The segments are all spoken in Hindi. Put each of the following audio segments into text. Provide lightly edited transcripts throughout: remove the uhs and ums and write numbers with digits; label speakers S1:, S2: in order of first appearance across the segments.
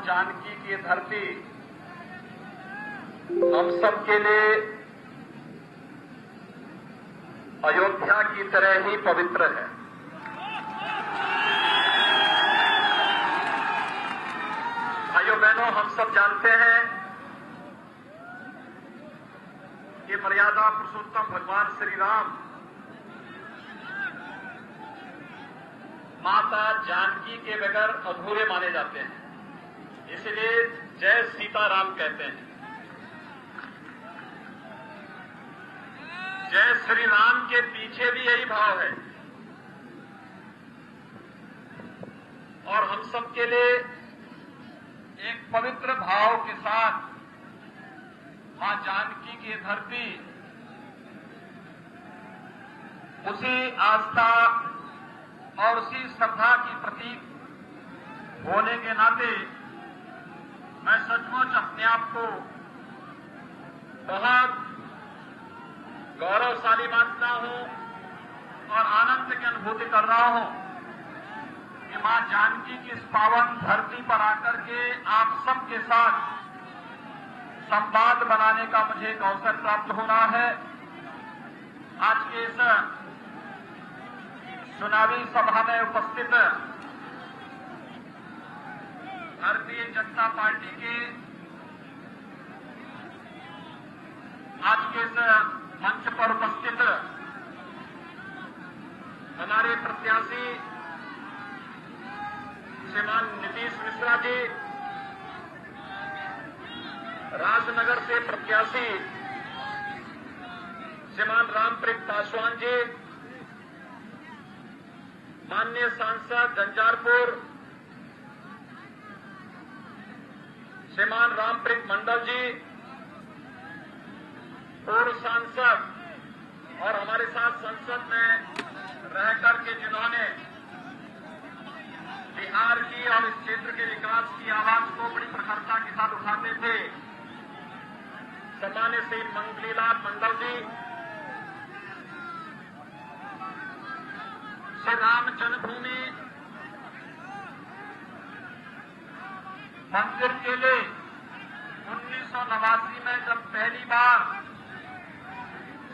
S1: जानकी की धरती हम सब के लिए अयोध्या की तरह ही पवित्र है। भाइयों बहनों, हम सब जानते हैं कि मर्यादा पुरुषोत्तम भगवान श्री राम माता जानकी के बगैर अधूरे माने जाते हैं, इसलिए जय सीताराम कहते हैं। जय श्री राम के पीछे भी यही भाव है और हम सब के लिए एक पवित्र भाव के साथ मां जानकी की धरती उसी आस्था और उसी श्रद्धा की प्रतीक होने के नाते मैं सचमुच अपने आप को बहुत गौरवशाली मानता हूं और आनंद की अनुभूति कर रहा हूं कि मां जानकी की इस पावन धरती पर आकर के आप सबके साथ संवाद बनाने का मुझे एक अवसर प्राप्त हो रहा है। आज के इस चुनावी सभा में उपस्थित भारतीय जनता पार्टी के आज के इस मंच पर उपस्थित हमारे प्रत्याशी श्रीमान नीतीश मिश्रा जी, राजनगर से प्रत्याशी श्रीमान रामप्रीत पासवान जी, माननीय सांसद झंझारपुर श्रीमान रामप्रीत मंडल जी, पूर्व सांसद और हमारे साथ संसद में रह करके जिन्होंने बिहार की और इस क्षेत्र के विकास की आवाज को बड़ी प्रखरता के साथ उठाते थे, सम्मान्य श्री मंगलीलाल मंडल जी, श्री राम जन्मभूमि मंदिर के लिए 1989 में जब पहली बार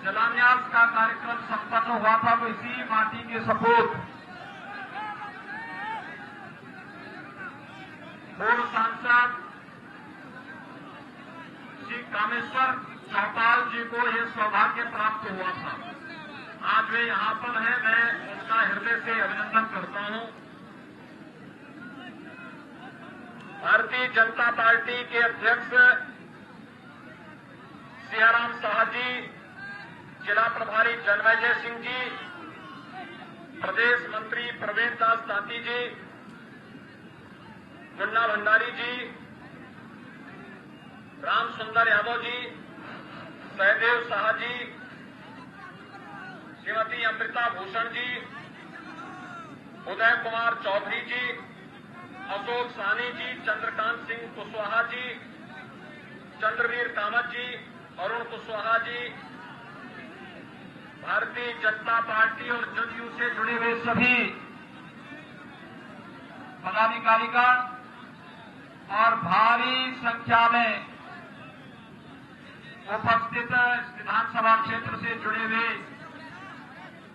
S1: शिलान्यास का कार्यक्रम संपन्न हुआ था तो इसी माटी के सपूत पूर्व सांसद श्री कामेश्वर चौटाल जी को यह सौभाग्य प्राप्त हुआ था। आज वे यहां पर हैं, मैं उनका हृदय से अभिनंदन करता हूं। भारतीय जनता पार्टी के अध्यक्ष जी, जिला प्रभारी जन्मय सिंह जी, प्रदेश मंत्री प्रवीण दास तांती जी, मुन्ना भंडारी जी, राम सुंदर यादव जी, सहदेव शाह जी, श्रीमती अमृता भूषण जी, उदय कुमार चौधरी जी, अशोक साहनी जी, चंद्रकांत सिंह कुशवाहा जी, चंद्रवीर कामत जी, अरुण कुशवाहा जी, भारतीय जनता पार्टी और जदयू से जुड़े हुए सभी पदाधिकारीगण और भारी संख्या में उपस्थित विधानसभा क्षेत्र से जुड़े हुए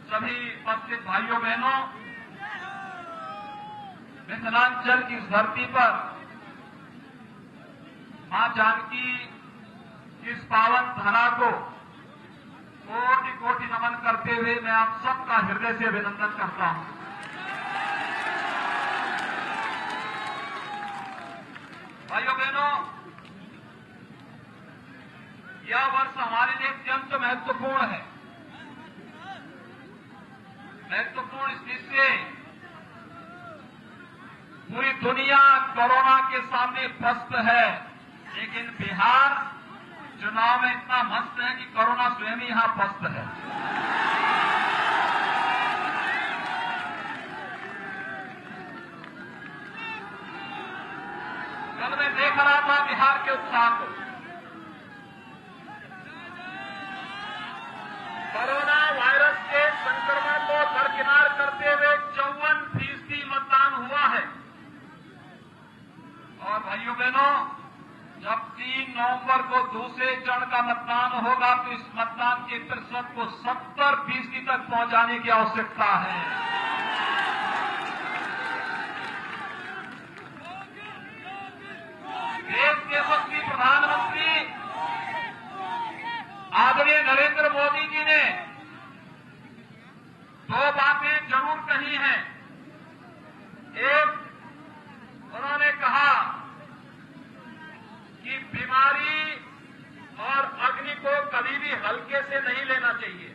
S1: सभी उपस्थित भाइयों बहनों, मिथिलांचल की इस धरती पर मां जानकी की इस पावन धरा को कोटि कोटि नमन करते हुए मैं आप सबका हृदय से अभिनंदन करता हूं। भाइयों बहनों, यह वर्ष हमारे लिए अत्यंत महत्वपूर्ण है। महत्वपूर्ण इसलिए पूरी दुनिया कोरोना के सामने पस्त है, लेकिन बिहार चुनाव में इतना मस्त है कि कोरोना स्वयं ही यहां पस्त है। कल मैं देख रहा था बिहार के उत्साह को। कोरोना वायरस के संक्रमण को दरकिनार करते हुए 54% मतदान हुआ है। और भाइयों बहनों, जब 3 नवंबर को दूसरे चरण का मतदान होगा तो इस मतदान के प्रतिशत को 70% तक पहुंचाने की आवश्यकता है। देश के यशस्वी प्रधानमंत्री आदरणीय नरेंद्र मोदी जी ने 2 बातें जरूर कही हैं। एक, उन्होंने कहा कि बीमारी और अग्नि को कभी भी हल्के से नहीं लेना चाहिए,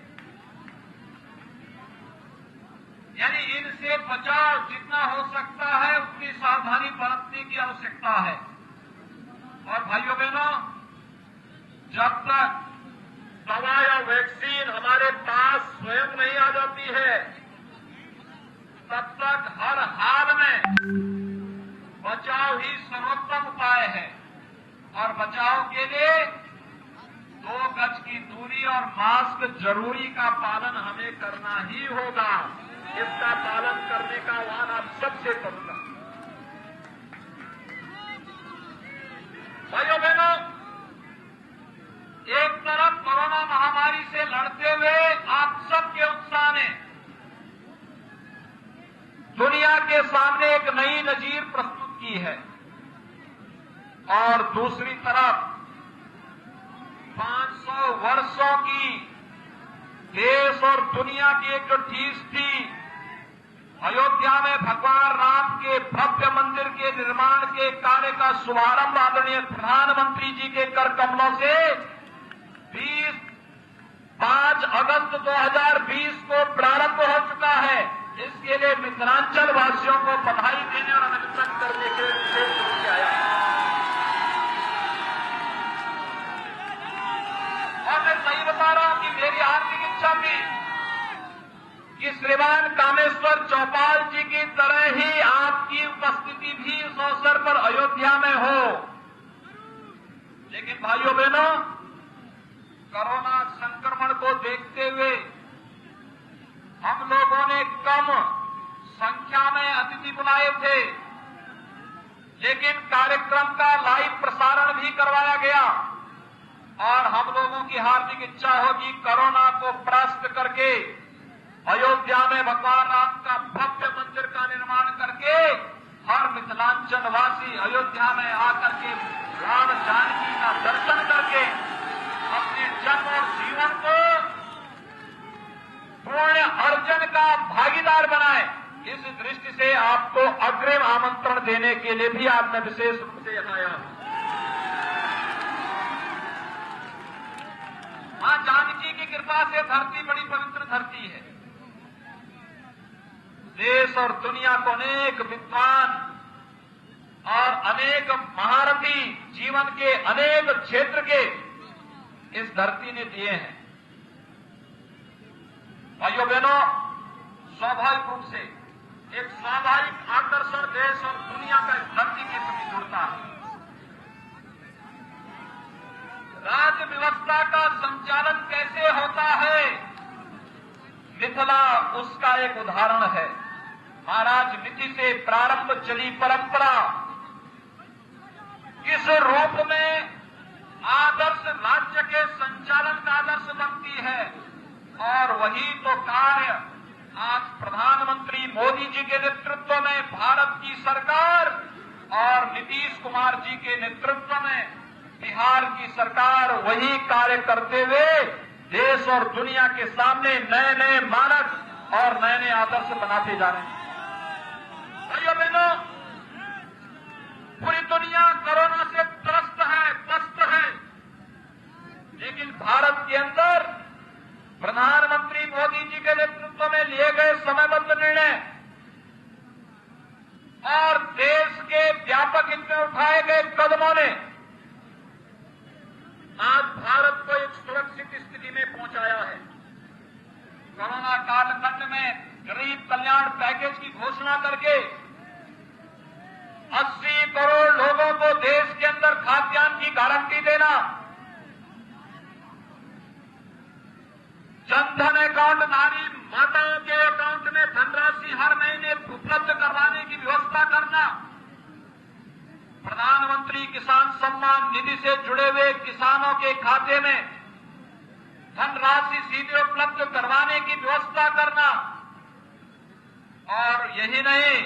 S1: यानी इनसे बचाव जितना हो सकता है उतनी सावधानी बरतने की आवश्यकता है। और भाइयों बहनों, जब तक दवा या वैक्सीन हमारे पास स्वयं नहीं आ जाती है, तब तक हर हाल में बचाव ही सर्वोत्तम उपाय है। और बचाव के लिए 2 गज की दूरी और मास्क जरूरी का पालन हमें करना ही होगा। इसका पालन करने का आह्वान आप सबसे करूंगा। भाइयों बहनों, एक तरफ कोरोना महामारी से लड़ते हुए आप सबके उत्साह ने दुनिया के सामने एक नई नजीर प्रस्तुत की है, और दूसरी तरफ 500 वर्षों की देश और दुनिया की एक जो ठीस थी, अयोध्या में भगवान राम के भव्य मंदिर के निर्माण के कार्य का शुभारंभ आदरणीय प्रधानमंत्री जी के कर कमलों से 5 अगस्त 2020 को प्रारंभ हो चुका है। इसके लिए मिथिलांचल वासियों को बधाई देने और अभिनंदन करने के लिए विशेष आया। और मैं सही बता रहा हूं कि मेरी हार्दिक इच्छा थी कि श्रीमान कामेश्वर चौपाल जी की तरह ही आपकी उपस्थिति भी इस अवसर पर अयोध्या में हो, लेकिन भाइयों बहनों, कोरोना संक्रमण को देखते हुए हम लोगों ने कम संख्या में अतिथि बुलाए थे, लेकिन कार्यक्रम का लाइव प्रसारण भी करवाया गया। और हम लोगों की हार्दिक इच्छा होगी कोरोना को परास्त करके अयोध्या में भगवान राम का भव्य मंदिर का निर्माण करके हर मिथिलांचल वासी अयोध्या में आकर के राम जानकी का दर्शन करके अपने जन्म और जीवन को पुण्य अर्जन का भागीदार बनाए। इस दृष्टि से आपको अग्रिम आमंत्रण देने के लिए भी आज मैं विशेष रूप से यहां आया हूं। मां कोरोना से धरती बड़ी पवित्र धरती है। देश और दुनिया को अनेक विद्वान और अनेक महारथी जीवन के अनेक क्षेत्र के इस धरती ने दिए हैं। भाइयों बहनों, स्वाभाविक रूप से एक स्वाभाविक आकर्षण देश और दुनिया का इस धरती के प्रति जुड़ता है। राज्य व्यवस्था का संचालन कैसे होता है, मिथिला उसका एक उदाहरण है। महाराज नीति से प्रारंभ चली परंपरा किस रूप में आदर्श राज्य के संचालन का आदर्श बनती है, और वही तो कार्य आज प्रधानमंत्री मोदी जी के नेतृत्व में भारत की सरकार और नीतीश कुमार जी के नेतृत्व में बिहार की सरकार वही कार्य करते हुए देश और दुनिया के सामने नए नए मानक और नए नए आदर्श बनाते जा रहे हैं। भाइयों बहनों, पूरी दुनिया कोरोना से त्रस्त है, लेकिन भारत के अंदर प्रधानमंत्री मोदी जी के नेतृत्व में लिए गए समयबद्ध निर्णय और देश के व्यापक हित में उठाए गए कदमों ने आज भारत को एक सुरक्षित स्थिति में पहुंचाया है। कोरोना कालखंड में गरीब कल्याण पैकेज की घोषणा करके 80 करोड़ लोगों को देश के अंदर खाद्यान्न की गारंटी देना, जनधन अकाउंटधारी माताओं के अकाउंट में धनराशि हर महीने उपलब्ध करवाने की व्यवस्था करना, प्रधानमंत्री किसान सम्मान निधि से जुड़े हुए किसानों के खाते में धनराशि सीधे उपलब्ध करवाने की व्यवस्था करना, और यही नहीं,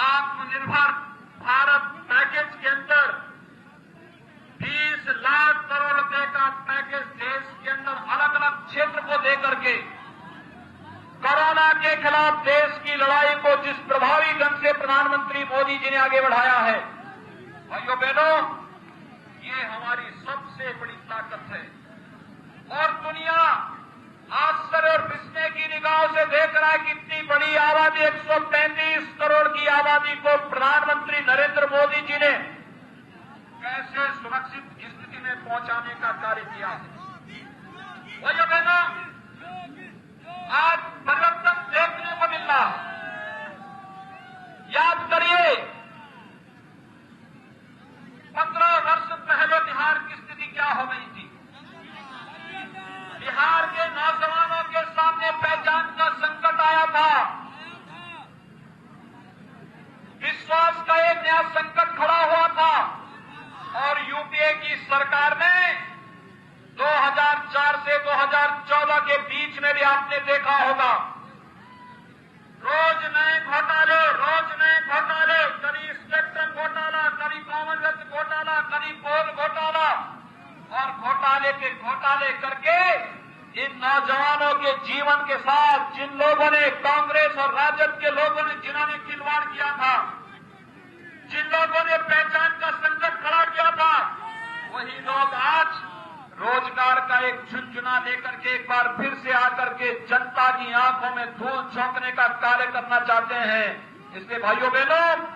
S1: आत्मनिर्भर भारत पैकेज के अंदर 20 लाख करोड़ रुपए का पैकेज देश के अंदर अलग अलग क्षेत्र को देकर के कोरोना के खिलाफ देश की लड़ाई को जिस प्रभावी ढंग से प्रधानमंत्री मोदी जी ने आगे बढ़ाया है, भाइयों बहनों, ये हमारी सबसे बड़ी ताकत है। और दुनिया आश्चर्य और विस्मय की निगाहों से देख रहा है कि इतनी बड़ी आबादी 135 करोड़ की आबादी को प्रधानमंत्री नरेंद्र मोदी जी ने कैसे सुरक्षित स्थिति में पहुंचाने का कार्य किया है। भाइयों बहनों, आज परिवर्तन देखने को मिल रहा है। याद करिए, 15 वर्ष पहले बिहार की स्थिति क्या हो गई थी। बिहार के नौजवानों के सामने पहचान का संकट आया था, विश्वास का एक नया संकट खड़ा हुआ था, और यूपीए की सरकार ने 2004 से 2014 के बीच में भी आपने देखा होगा, रोज नए घोटाले, कभी स्पेक्ट्रम घोटाला, कभी कॉमनवेल्थ घोटाला, कभी कोल घोटाला, और घोटाले पे घोटाले करके इन नौजवानों के जीवन के साथ जिन लोगों ने, कांग्रेस और राजद के लोगों ने, जिन्होंने खिलवाड़ किया था, जिन लोगों ने पहचान का संकट खड़ा किया था, वही लोग आज रोजगार का एक झुनझुना लेकर के एक बार फिर से आकर के जनता की आंखों में धूल झोंकने का कार्य करना चाहते हैं। इसलिए भाइयों बहनों,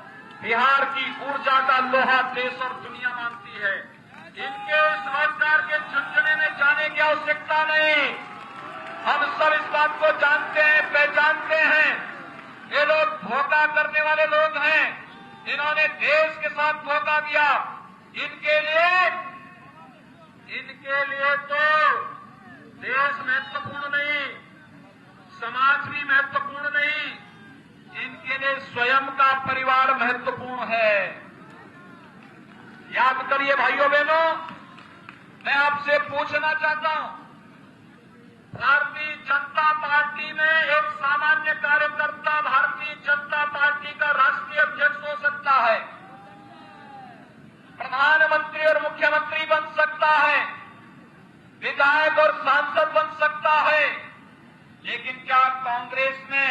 S1: बिहार की ऊर्जा का लोहा देश और दुनिया मानती है। इनके इस रोजगार के झुनझुने में जाने की आवश्यकता नहीं। हम सब इस बात को जानते हैं, पहचानते हैं, ये लोग धोखा करने वाले लोग हैं। इन्होंने देश के साथ धोखा दिया। इनके लिए तो देश महत्वपूर्ण नहीं, समाज भी महत्वपूर्ण नहीं, इनके लिए स्वयं का परिवार महत्वपूर्ण है। याद करिए भाइयों बहनों, मैं आपसे पूछना चाहता हूं, भारतीय जनता पार्टी में एक सामान्य कार्यकर्ता भारतीय जनता पार्टी का राष्ट्रीय अध्यक्ष हो सकता है, प्रधानमंत्री और मुख्यमंत्री बन सकता है, विधायक और सांसद बन सकता है, लेकिन क्या कांग्रेस में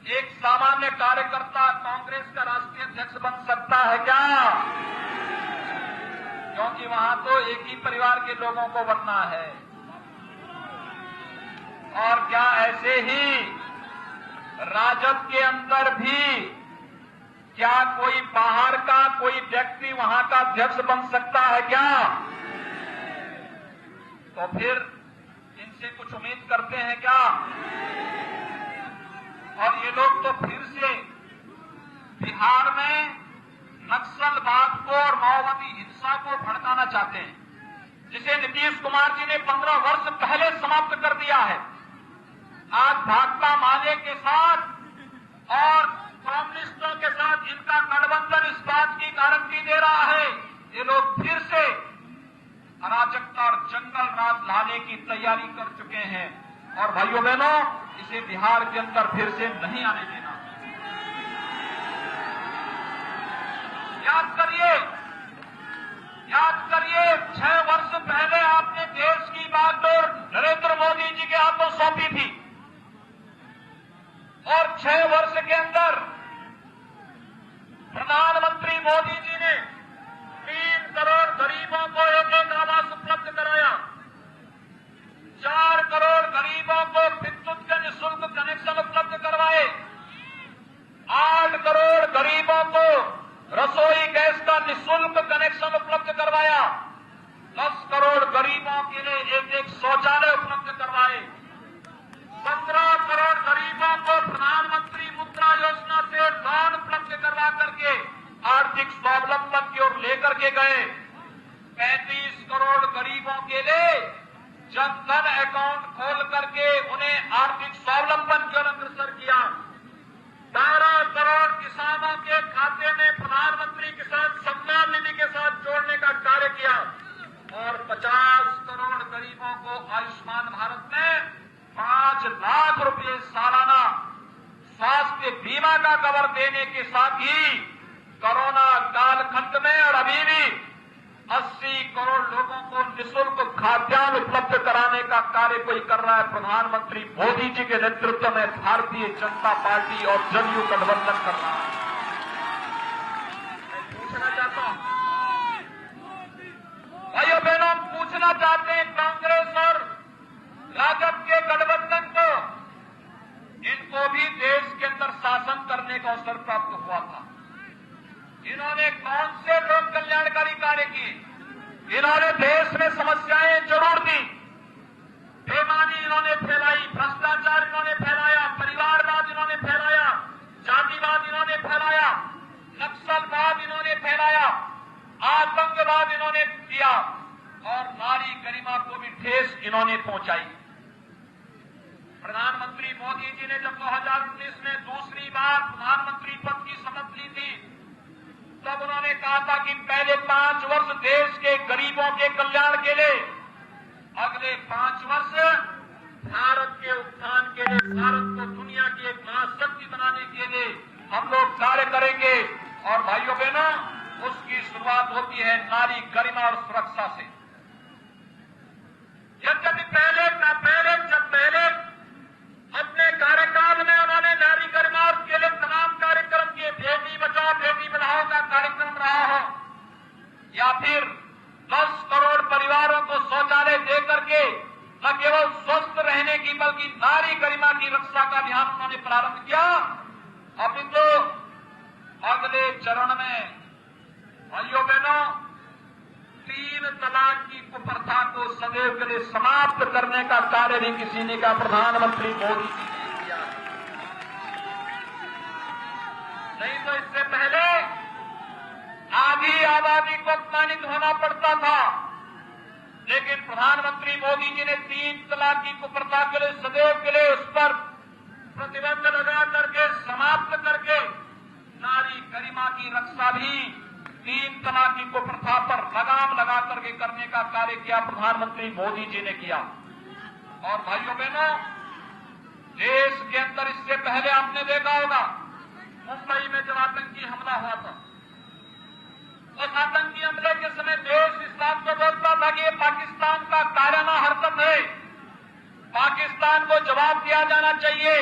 S1: एक सामान्य कार्यकर्ता कांग्रेस का राष्ट्रीय अध्यक्ष बन सकता है क्या? क्योंकि कि वहां तो एक ही परिवार के लोगों को बनना है। और क्या ऐसे ही राजद के अंदर भी क्या कोई बाहर का कोई व्यक्ति वहां का अध्यक्ष बन सकता है क्या? तो फिर इनसे कुछ उम्मीद करते हैं क्या? और ये लोग तो फिर से बिहार में नक्सलवाद को और माओवादी हिंसा को भड़काना चाहते हैं, जिसे नीतीश कुमार जी ने 15 वर्ष पहले समाप्त कर दिया है। आज भाकपा माले के साथ और कम्युनिस्टों के साथ इनका गठबंधन इस बात की गारंटी दे रहा है, ये लोग फिर से अराजकता और जंगल राज लाने की तैयारी कर चुके हैं। और भाइयों बहनों, इसे बिहार के अंदर फिर से नहीं आने देना। याद करिए 6 वर्ष पहले आपने देश की बागडोर नरेंद्र मोदी जी के हाथों सौंपी थी, और 6 वर्ष के अंदर प्रधानमंत्री मोदी जी ने 3 करोड़ गरीबों को एक आवास उपलब्ध कराया, 4 करोड़ गरीबों को विद्युत के निःशुल्क कनेक्शन उपलब्ध करवाए, 8 करोड़ गरीबों को रसोई गैस का निःशुल्क कनेक्शन उपलब्ध करवाया, 10 करोड़ गरीबों के लिए एक शौचालय उपलब्ध करवाए, 15 करोड़ गरीबों को प्रधानमंत्री मुद्रा योजना से लोन उपलब्ध करवा करके आर्थिक स्वावलंबन की ओर लेकर के गए, 35 करोड़ गरीबों के लिए जनधन अकाउंट खोल करके उन्हें आर्थिक स्वावलंबन की ओर अग्रसर किया, 12 करोड़ किसानों के खाते में प्रधानमंत्री किसान सम्मान निधि के साथ जोड़ने का कार्य किया, और 50 करोड़ गरीबों को आयुष्मान भारत में 5 लाख रुपए सालाना स्वास्थ्य बीमा का कवर देने के साथ ही कोरोना कालखंड में और अभी भी 80 करोड़ लोगों को निःशुल्क खाद्यान्न उपलब्ध कराने का कार्य कोई कर रहा है। प्रधानमंत्री मोदी जी के नेतृत्व में भारतीय जनता पार्टी और जदयू गठबंधन कर रहा है। मैं पूछना चाहता हूं भाइयों बहनों, पूछना चाहते हैं कांग्रेस और राजद के गठबंधन को, इनको भी देश के अंदर शासन करने का अवसर प्राप्त हुआ था। इन्होंने कौन से लोक कल्याणकारी कार्य किए? इन्होंने देश में समस्याएं जरूर दी, बेईमानी इन्होंने फैलाई, भ्रष्टाचार इन्होंने फैलाया, परिवारवाद इन्होंने फैलाया, जातिवाद इन्होंने फैलाया, नक्सलवाद इन्होंने फैलाया, आतंकवाद इन्होंने किया, और नारी गरिमा को भी ठेस इन्होंने पहुंचाई। प्रधानमंत्री मोदी जी ने जब 2019 में दूसरी बार प्रधानमंत्री पद की शपथ ली थी, तब उन्होंने कहा था कि पहले 5 वर्ष देश के गरीबों के कल्याण के लिए, अगले 5 वर्ष भारत के उत्थान के लिए, भारत को दुनिया की एक महाशक्ति बनाने के लिए हम लोग कार्य करेंगे। और भाइयों बहनों, उसकी शुरुआत होती है नारी गरिमा और सुरक्षा से। पहले अपने कार्यकाल में उन्होंने नारी गरिमा के लिए तमाम कार्यक्रम किए, बेटी बचाओ बेटी पढ़ाओ का कार्यक्रम रहा हो, या फिर 10 करोड़ परिवारों को शौचालय दे करके न केवल स्वस्थ रहने की बल्कि नारी गरिमा की रक्षा का अभियान उन्होंने प्रारंभ किया। अभी तो अगले चरण में भाइयों बहनों 3 तलाक की कुप्रथा को सदैव के लिए समाप्त करने का कार्य भी किसी ने कहा, प्रधानमंत्री मोदी जी ने किया। नहीं तो इससे पहले आधी आबादी को अपमानित होना पड़ता था, लेकिन प्रधानमंत्री मोदी जी ने 3 तलाक की कुप्रथा के लिए सदैव के लिए उस पर प्रतिबंध लगा करके समाप्त करके नारी गरिमा की रक्षा भी 3 तलाक की कुप्रथा पर लगाम लगा करके करने का कार्य किया प्रधानमंत्री मोदी जी ने किया। और भाइयों बहनों, देश के अंदर इससे पहले आपने देखा होगा मुंबई में जब आतंकी हमला हुआ था, उस आतंकी हमले के समय देश इस बात को बोलता था कि ये पाकिस्तान का कायराना हरकत है, पाकिस्तान को जवाब दिया जाना चाहिए।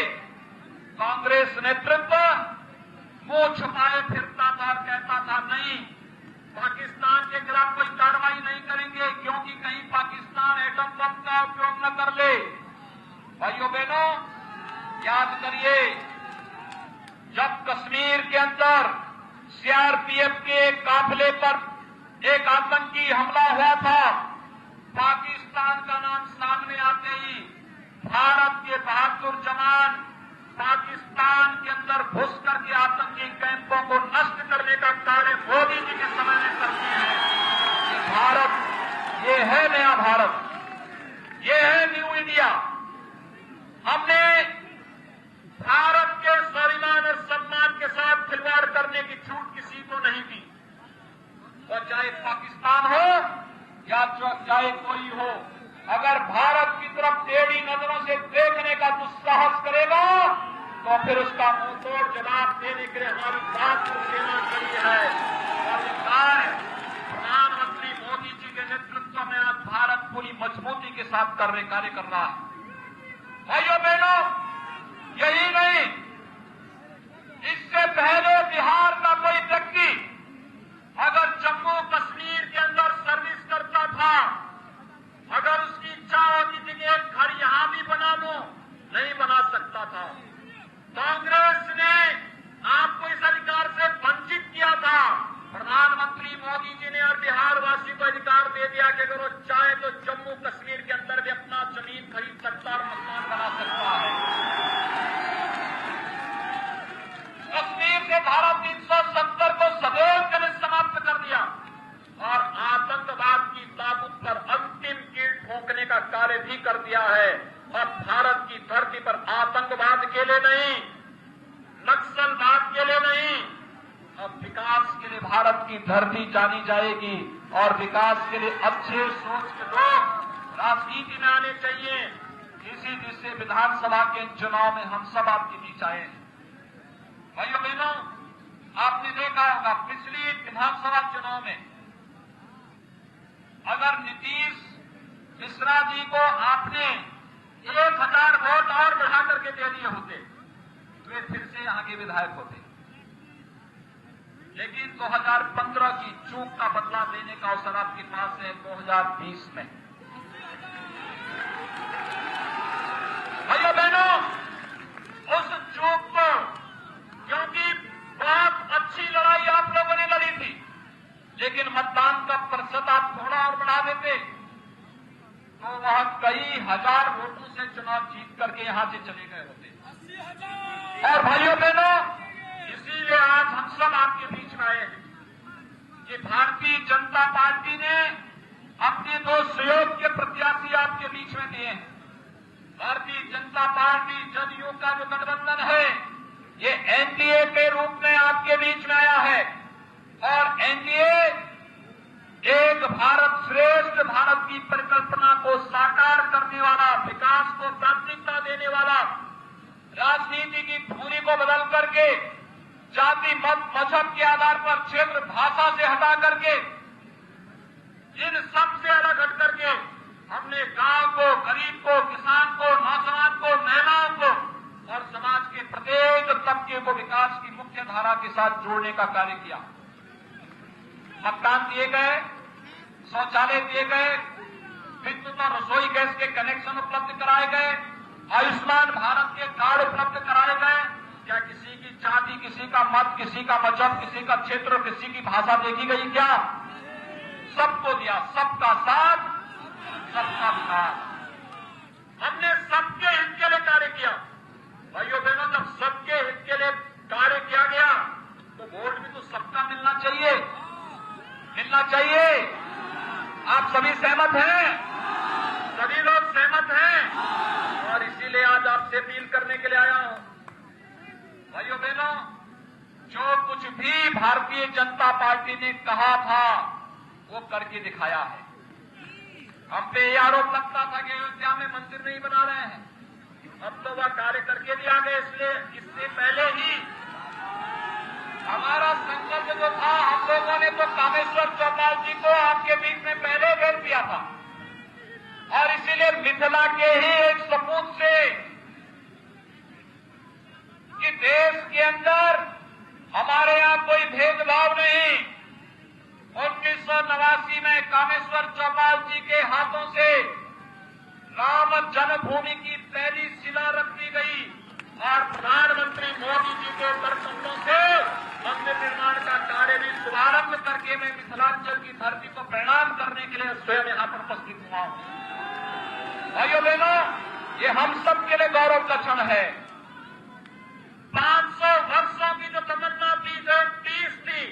S1: कांग्रेस नेतृत्व मुंह छुपाए फिरता था और कहता था नहीं, पाकिस्तान के खिलाफ कोई कार्रवाई नहीं शब्द का उपयोग न कर ले। भाइयों बहनों, याद करिए, जब कश्मीर के अंदर सीआरपीएफ के एक काफिले पर एक आतंकी हमला हुआ था, पाकिस्तान का नाम सामने आते ही भारत के बहादुर जवान पाकिस्तान के अंदर घुस करके आतंकी कैंपों को नष्ट करने का कार्य मोदी जी के समय में करते हैं। ये भारत, ये है नया भारत, ये है न्यू इंडिया। हमने भारत के स्वाभिमान और सम्मान के साथ खिलवाड़ करने की छूट किसी को नहीं दी, और चाहे पाकिस्तान हो या चाहे कोई हो। अगर भारत की तरफ टेढ़ी नजरों से देखने का दुस्साहस करेगा तो फिर उसका मुंहतोड़ जवाब देने के लिए हमारी बात को देना चाहिए है। और ये कार्य प्रधानमंत्री मोदी जी के नेतृत्व में आज भारत पूरी मजबूती के साथ कार्य कर रहा है। भाइयों बहनों, यही नहीं, इससे पहले बिहार का कोई व्यक्ति अगर जम्मू कश्मीर के अंदर सर्विस करता था, अगर उसकी इच्छा होती थी कि एक घर यहां भी बना लो, नहीं बना सकता था। कांग्रेस ने आपको इस अधिकार से वंचित किया था। प्रधानमंत्री मोदी जी ने और बिहार वासी को अधिकार दे दिया कि अगर वो चाहे तो जम्मू कश्मीर के अंदर भी अपना जमीन खरीद सकता और मकान बना सकता है। कश्मीर से धारा 370 को सदैव के लिए समाप्त कर दिया और आतंकवाद की ताबूत पर अंतिम कील ठोकने का कार्य भी कर दिया है। और भारत की धरती पर आतंकवाद के लिए नहीं, नक्सलवाद के लिए नहीं, अब विकास के लिए भारत की धरती जानी जाएगी। और विकास के लिए अच्छे सोच के लोग राजनीति में आने चाहिए। इसी जिससे विधानसभा के चुनाव में हम सब आपके बीच आए हैं। भाइयों बहनों, आपने देखा होगा पिछली विधानसभा चुनाव में अगर नीतीश मिश्रा जी को आपने 1000 वोट और बढ़ा करके दे दिए होते तो वे फिर से यहाँ के विधायक होते। लेकिन 2015 की चूक का बदला लेने का अवसर आपके पास है 2020 में। भाइयों बहनों, उस चूक को, क्योंकि बहुत अच्छी लड़ाई आप लोगों ने लड़ी थी, लेकिन मतदान का प्रतिशत आप थोड़ा और बढ़ा देते तो वह कई हजार वोटों से चुनाव जीत करके यहां से चले गए होते। और भाइयों बहनों, इसीलिए आज हम सब आपके बीच में आए हैं कि भारतीय जनता पार्टी ने अपने 2 सहयोग के प्रत्याशी आपके बीच में दिए हैं। भारतीय जनता पार्टी जदयू का जो गठबंधन है, ये एनडीए के रूप में आपके बीच में आया है। और एनडीए एक भारत श्रेष्ठ भारत की परिकल्पना को साकार करने वाला, विकास को प्राथमिकता देने वाला, राजनीति की धुरी को बदल करके जाति मत मजहब के आधार पर, क्षेत्र भाषा से हटा करके, इन सब से अलग हट करके हमने गांव को, गरीब को, किसान को, नौजवान को, महिलाओं को और समाज के प्रत्येक तबके को विकास की मुख्य धारा के साथ जोड़ने का कार्य किया। मकान दिए गए, शौचालय दिए गए, विद्युत और रसोई गैस के कनेक्शन उपलब्ध कराए गए, आयुष्मान भारत के कार्ड उपलब्ध कराए गए। क्या किसी की जाति, किसी का मत, किसी का मजहब, किसी का क्षेत्र, किसी की भाषा देखी गई? क्या सबको दिया, सबका साथ, सबका विकास। हमने सबके हित के लिए कार्य किया। भाइयों बहनों, जब सबके हित के लिए कार्य किया गया तो वोट भी तो सबका मिलना चाहिए, मिलना चाहिए। आप सभी सहमत हैं? सभी लोग सहमत हैं? और इसीलिए आज आपसे अपील करने के लिए आया हूं। भाइयों बहनों, जो कुछ भी भारतीय जनता पार्टी ने कहा था वो करके दिखाया है। हम पे ये आरोप लगता था कि अयोध्या में मंदिर नहीं बना रहे हैं, अब तो वह कार्य करके दिया गया। इसलिए इससे पहले ही हमारा संकल्प जो था, हम लोगों ने तो कामेश्वर चौपाल जी को आपके बीच में पहले भेज दिया था। और इसीलिए मिथिला के ही एक सपूत से कि देश के अंदर हमारे यहां कोई भेदभाव नहीं, 1989 में कामेश्वर चौपाल जी के हाथों से राम जन्मभूमि की पहली शिला रख दी गई और प्रधानमंत्री मोदी जी के करकमलों से मंदिर निर्माण का कार्य भी शुभारंभ करके मैं मिथिलांचल की धरती को प्रणाम करने के लिए स्वयं यहाँ पर उपस्थित हुआ हूं। भाइयों बहनों, ये हम सब के लिए गौरव का क्षण है। 500 वर्षों की जो तमन्ना थी, जो तीस थी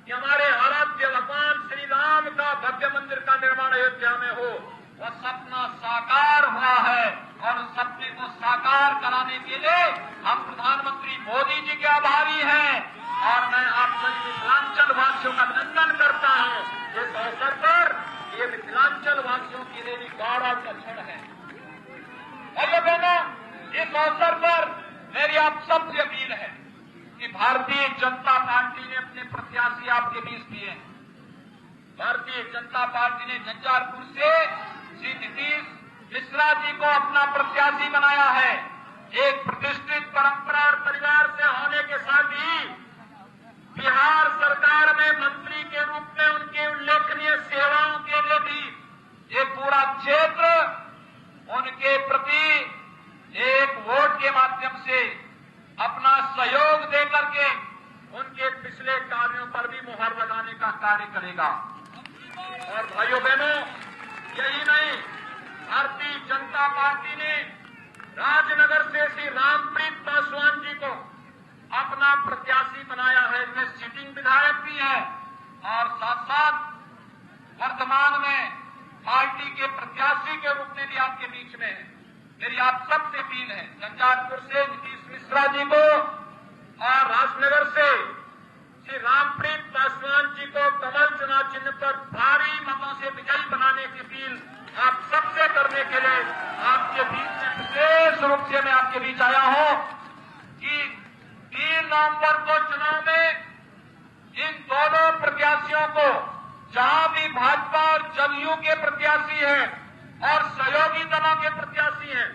S1: कि हमारे आराध्य भगवान श्री राम का भव्य मंदिर का निर्माण अयोध्या में हो, वह सपना साकार हुआ है और उस सपने को साकार कराने के लिए हम प्रधानमंत्री मोदी जी के आभारी हैं और मैं आप सभी मिथिलांचल वासियों का अभिनंदन करता हूं। इस अवसर पर ये मिथिलांचल वासियों के लिए भी गौरव का क्षण है। भाइयों बहनों, इस अवसर पर मेरी आप सबसे अपील है कि भारतीय जनता पार्टी ने अपने प्रत्याशी आपके बीच दिए हैं। भारतीय जनता पार्टी ने झंझारपुर से श्री नीतीश मिश्रा जी को अपना प्रत्याशी बनाया है। एक प्रतिष्ठित परंपरा और परिवार से होने के साथ ही बिहार सरकार में मंत्री के रूप में उनकी उल्लेखनीय सेवाओं के लिए भी ये पूरा क्षेत्र उनके प्रति एक वोट के माध्यम से अपना सहयोग देकर के उनके पिछले कार्यों पर भी मुहर लगाने का कार्य करेगा। और भाइयों बहनों, यही नहीं, भारतीय जनता पार्टी ने राजनगर से श्री रामप्रीत पासवान जी को अपना प्रत्याशी बनाया है। वे सिटिंग विधायक भी हैं और साथ साथ वर्तमान में पार्टी के प्रत्याशी के रूप में भी आपके बीच में है। मेरी आप सबसे अपील है, झंझारपुर से नीतीश मिश्रा जी को और राजनगर से श्री रामप्रीत पासवान जी को कमल चुनाव चिन्ह पर भारी मतों से विजयी बनाने की अपील आप सबसे करने के लिए आपके बीच में विशेष रूप से मैं आपके बीच आया हूं कि 3 नवंबर को चुनाव में इन दोनों प्रत्याशियों को, जहां भी भाजपा और जदयू के प्रत्याशी हैं और सहयोगी दलों के प्रत्याशी हैं,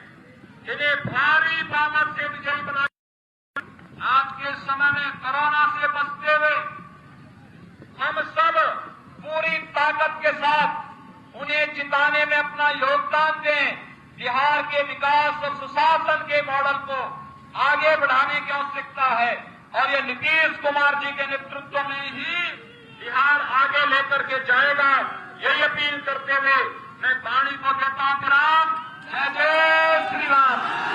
S1: इन्हें भारी बहुमत से विजयी बना आज के समय में कोरोना से बचते हुए हम सब पूरी ताकत के साथ उन्हें जिताने में अपना योगदान दें। बिहार के विकास और सुशासन के मॉडल को आगे बढ़ाने की आवश्यकता है और ये नीतीश कुमार जी के नेतृत्व में ही बिहार आगे लेकर के जाएगा। यही अपील करते हुए मैं वाणी को देता हूं। राम जय जय श्री राम।